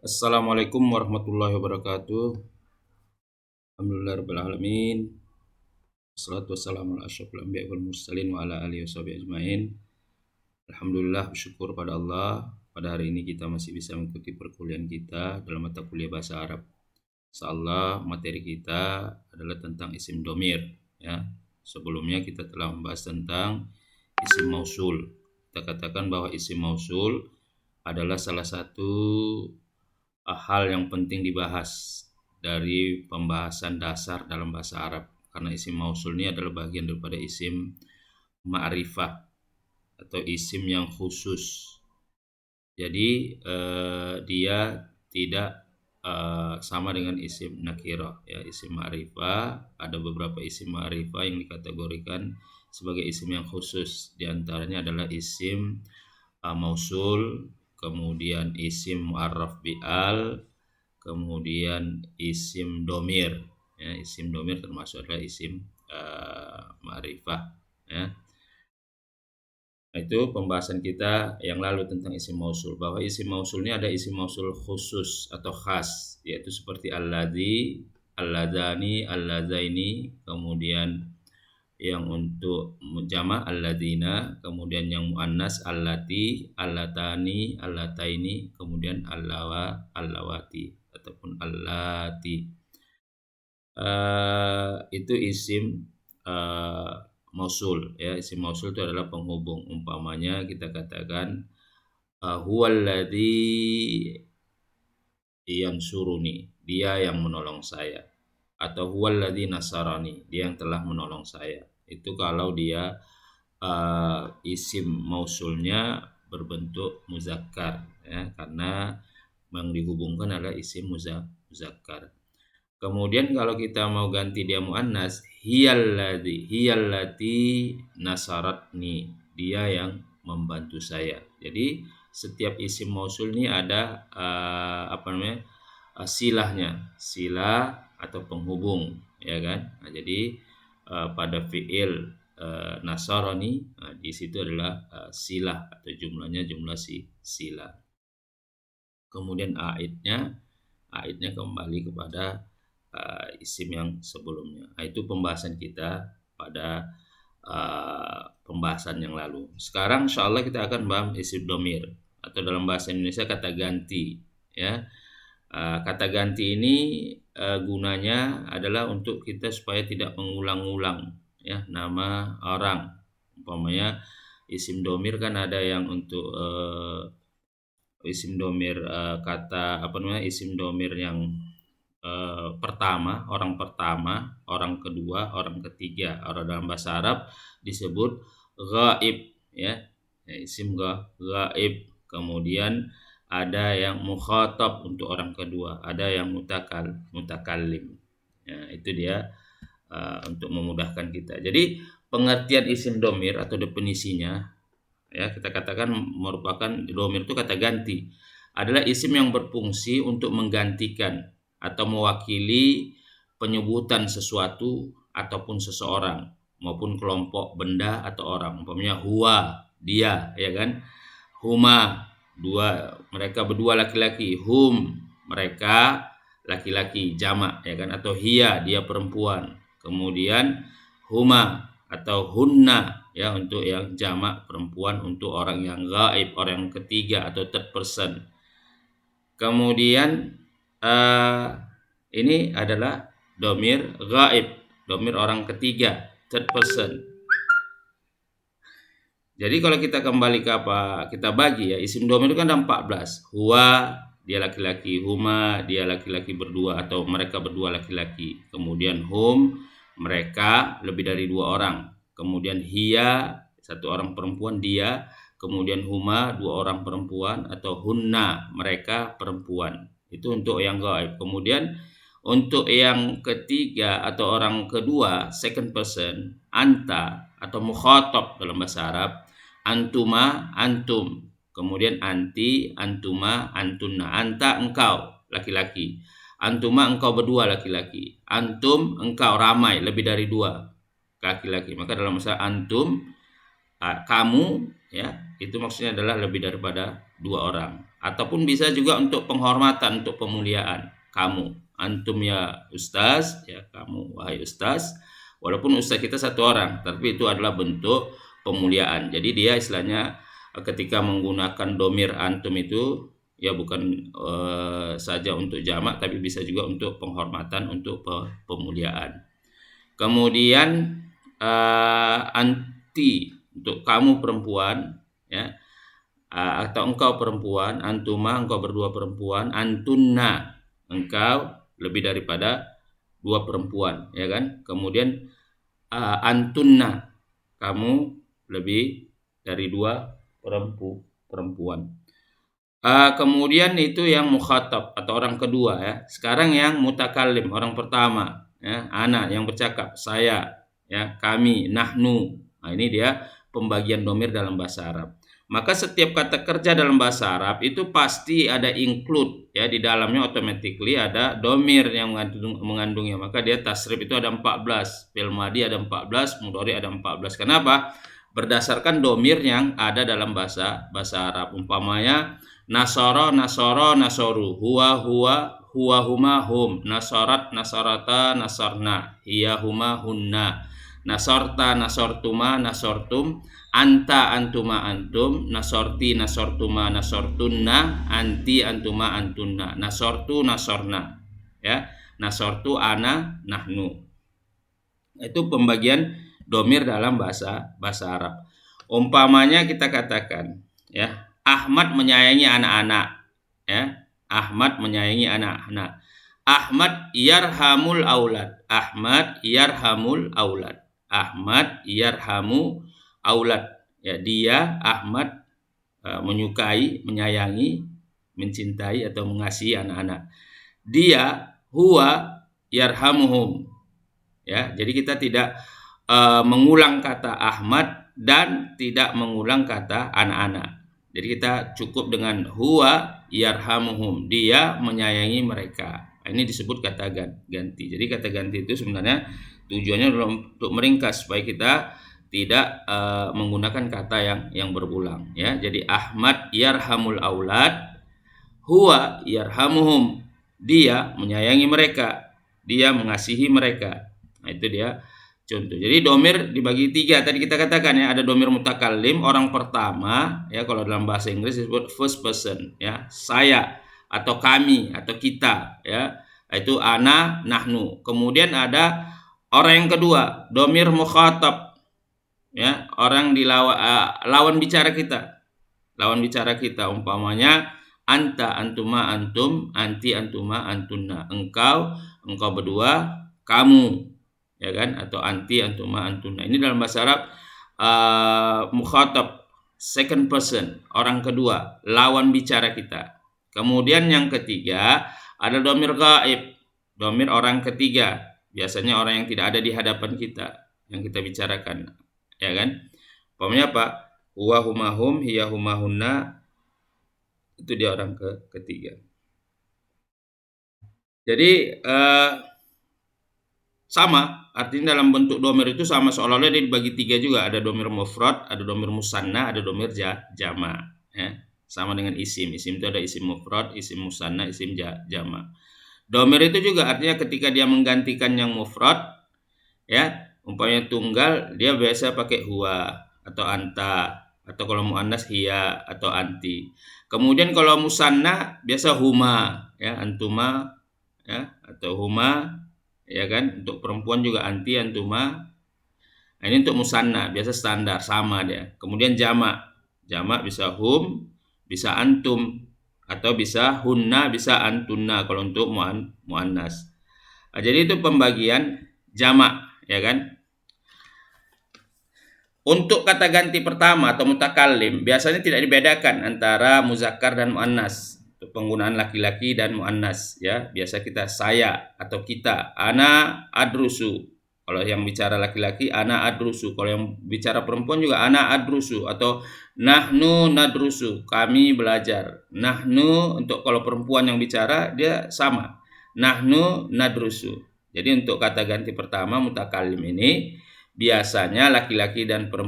Assalamualaikum warahmatullahi wabarakatuh. Alhamdulillah rabbil alamin. Wassalatu wassalamu ala asyrofil anbiya'i wal mursalin wa ala alihi washabihi ajmain. Alhamdulillah, bersyukur pada Allah. Pada hari ini kita masih bisa mengikuti perkuliahan kita dalam mata kuliah bahasa Arab. Insyaallah materi kita adalah tentang isim domir, ya. Sebelumnya kita telah membahas tentang isim mausul. Kita katakan bahwa isim mausul adalah salah satu hal yang penting dibahas dari pembahasan dasar dalam bahasa Arab, karena isim mausul ini adalah bagian daripada isim ma'rifah atau isim yang khusus. Jadi dia tidak sama dengan isim nakirah, ya. Isim ma'rifah, ada beberapa isim ma'rifah yang dikategorikan sebagai isim yang khusus. Di antaranya adalah isim mausul, kemudian isim mu'arraf bi'al, kemudian isim domir, ya. Isim domir termasuk adalah isim ma'rifah, ya. Nah, itu pembahasan kita yang lalu tentang isim mausul, bahwa isim mausul ini ada isim mausul khusus atau khas, yaitu seperti alladzi, alladzani, alladzaini, kemudian yang untuk jamak alladzina, kemudian yang muannas allati, allatani, allataini, kemudian allawati ataupun allati. Itu isim uh, mausul, ya. Isim mausul itu adalah penghubung. Umpamanya kita katakan huwallazi yansuruni, dia yang menolong saya, atau huwallazi nasarani, dia yang telah menolong saya. Itu kalau dia isim mausulnya berbentuk muzakkar, ya, karena yang dihubungkan adalah isim muzakkar. Kemudian kalau kita mau ganti dia muannas, hiyallati nasaratni, dia yang membantu saya. Jadi setiap isim mausul ini ada silahnya, sila atau penghubung, ya kan? Nah, jadi pada fiil nasarani, di situ adalah silah atau jumlahnya jumlah sila. Kemudian aidnya kembali kepada isim yang sebelumnya. Nah, itu pembahasan kita pada pembahasan yang lalu. Sekarang insya Allah kita akan bahas isim domir, atau dalam bahasa Indonesia kata ganti, ya. Kata ganti ini gunanya adalah untuk kita supaya tidak mengulang-ulang, ya, nama orang. Umpamanya isim domir kan ada yang untuk isim domir isim domir yang pertama, orang kedua, orang ketiga. Orang dalam bahasa Arab disebut ghaib, ya. Isim ghaib. Kemudian ada yang mukhatab untuk orang kedua, ada yang mutakallim. Ya, itu dia untuk memudahkan kita. Jadi pengertian isim domir atau definisinya, ya, kita katakan merupakan domir itu kata ganti, adalah isim yang berfungsi untuk menggantikan atau mewakili penyebutan sesuatu ataupun seseorang maupun kelompok benda atau orang. Umpamanya huwa, dia, ya kan? Huma, dua, mereka berdua laki-laki. Hum, mereka laki-laki, jamak, ya kan? Atau hiya, dia perempuan. Kemudian huma atau hunna, ya, untuk yang jamak perempuan, untuk orang yang gaib, orang yang ketiga atau third person. Kemudian ini adalah domir gaib, domir orang ketiga, third person. Jadi kalau kita kembali ke apa, kita bagi, ya, isim domir itu kan ada 14. Huwa, dia laki-laki. Huma, dia laki-laki berdua atau mereka berdua laki-laki. Kemudian hum, mereka lebih dari 2 orang. Kemudian hiya, 1 orang perempuan, dia. Kemudian huma, 2 orang perempuan, atau hunna, mereka perempuan. Itu untuk yang gaib. Kemudian untuk yang ketiga atau orang kedua, second person, anta atau mukhatab dalam bahasa Arab, antuma, antum. Kemudian anti, antuma, antunna. Anta, engkau, laki-laki. Antuma, engkau berdua, laki-laki. Antum, engkau ramai, lebih dari 2 laki-laki. Maka dalam bahasa antum, kamu, ya, itu maksudnya adalah lebih daripada 2 orang. ataupun bisa juga untuk penghormatan, untuk pemuliaan. Kamu, antum ya ustaz, ya kamu wahai ustaz, walaupun ustaz kita satu orang, tapi itu adalah bentuk pemuliaan. Jadi dia istilahnya ketika menggunakan domir antum itu ya bukan saja untuk jamak, tapi bisa juga untuk penghormatan, untuk pemuliaan. Kemudian anti untuk kamu perempuan, ya, atau engkau perempuan, antuma engkau berdua perempuan, antunna engkau lebih daripada dua perempuan, ya kan? Kemudian antunna kamu lebih dari dua perempuan. Kemudian itu yang mukhatab atau orang kedua, ya. Sekarang yang mutakallim, orang pertama, ya, ana yang bercakap, saya, ya, kami, nahnu. Nah, ini dia pembagian domir dalam bahasa Arab. Maka setiap kata kerja dalam bahasa Arab itu pasti ada include, ya, di dalamnya automatically ada domir yang mengandungnya. Maka dia tasrif itu ada 14, fi'il madhi ada 14, mudhari ada 14. Kenapa? Berdasarkan domir yang ada dalam bahasa Arab. Umpamanya nasara, nasoru, huwa, huma, hum, nasarat, nasarata, nasarna, hiya, huma, hunna, nasorta, nasortuma, nasortum, anta, antuma, antum, nasorti, nasortuma, nasortunna, anti, antuma, antunna, nasortu, nasorna, ya, nasortu, ana, nahnu. Itu pembagian domir dalam bahasa Arab. Umpamanya kita katakan, ya, Ahmad menyayangi anak-anak, ya. Ahmad menyayangi anak-anak. Ahmad yarhamul aulad. Ahmad yarhamul aulad. Ahmad yarhamu aulad. Ya, dia Ahmad menyukai, menyayangi, mencintai atau mengasihi anak-anak. Dia huwa yarhamuhum. Ya, jadi kita tidak mengulang kata Ahmad dan tidak mengulang kata anak-anak. Jadi kita cukup dengan huwa yarhamuhum, dia menyayangi mereka. Ini disebut kata ganti. Jadi kata ganti itu sebenarnya tujuannya adalah untuk meringkas supaya kita tidak menggunakan kata yang berulang, ya. Jadi Ahmad yarhamul aulad, huwa yarhamuhum, dia menyayangi mereka, dia mengasihi mereka. Nah, itu dia contoh. Jadi domir dibagi tiga. Tadi kita katakan, ya, ada domir mutakallim, orang pertama, ya, kalau dalam bahasa Inggris disebut first person, ya, saya atau kami atau kita, ya, itu ana, nahnu. Kemudian ada orang yang kedua, domir mukhatab, ya, orang lawan bicara kita. Lawan bicara kita, umpamanya anta, antuma, antum, anti, antuma, antunna. Engkau berdua, kamu, ya kan, atau anti, antuma, antunna. Ini dalam bahasa Arab mukhatab, second person, orang kedua, lawan bicara kita. Kemudian yang ketiga ada domir gaib, domir orang ketiga, biasanya orang yang tidak ada di hadapan kita yang kita bicarakan, ya kan. Umpamanya apa? Huwa, huma, hum, hiya, huma, hunna, itu dia orang ketiga. Jadi sama, artinya dalam bentuk domir itu sama, seolah-olah dia dibagi tiga juga. Ada domir mufrad, ada domir musanna, ada domir jama, ya. Sama dengan isim. Isim itu ada isim mufrad, isim musanna, isim jama. Domir itu juga artinya ketika dia menggantikan yang mufrad, ya, umpamanya tunggal, dia biasa pakai huwa atau anta, atau kalau muannas hiya atau anti. Kemudian kalau musanna biasa huma, ya, antuma, ya, atau huma, ya kan. Untuk perempuan juga anti, antuma. Nah, ini untuk musanna biasa standar, sama dia. Kemudian jamak bisa hum, bisa antum, atau bisa hunna, bisa antunna kalau untuk muannas. Nah, jadi itu pembagian jamak, ya kan. Untuk kata ganti pertama atau mutakallim biasanya tidak dibedakan antara muzakkar dan muannas. Untuk penggunaan laki-laki dan muannas, ya, biasa kita saya atau kita, ana adrusu. Kalau yang bicara laki-laki ana adrusu, kalau yang bicara perempuan juga ana adrusu, atau nahnu nadrusu, kami belajar. Nahnu untuk kalau perempuan yang bicara dia sama, nahnu nadrusu. Jadi untuk kata ganti pertama mutakallim ini biasanya laki-laki dan perempuan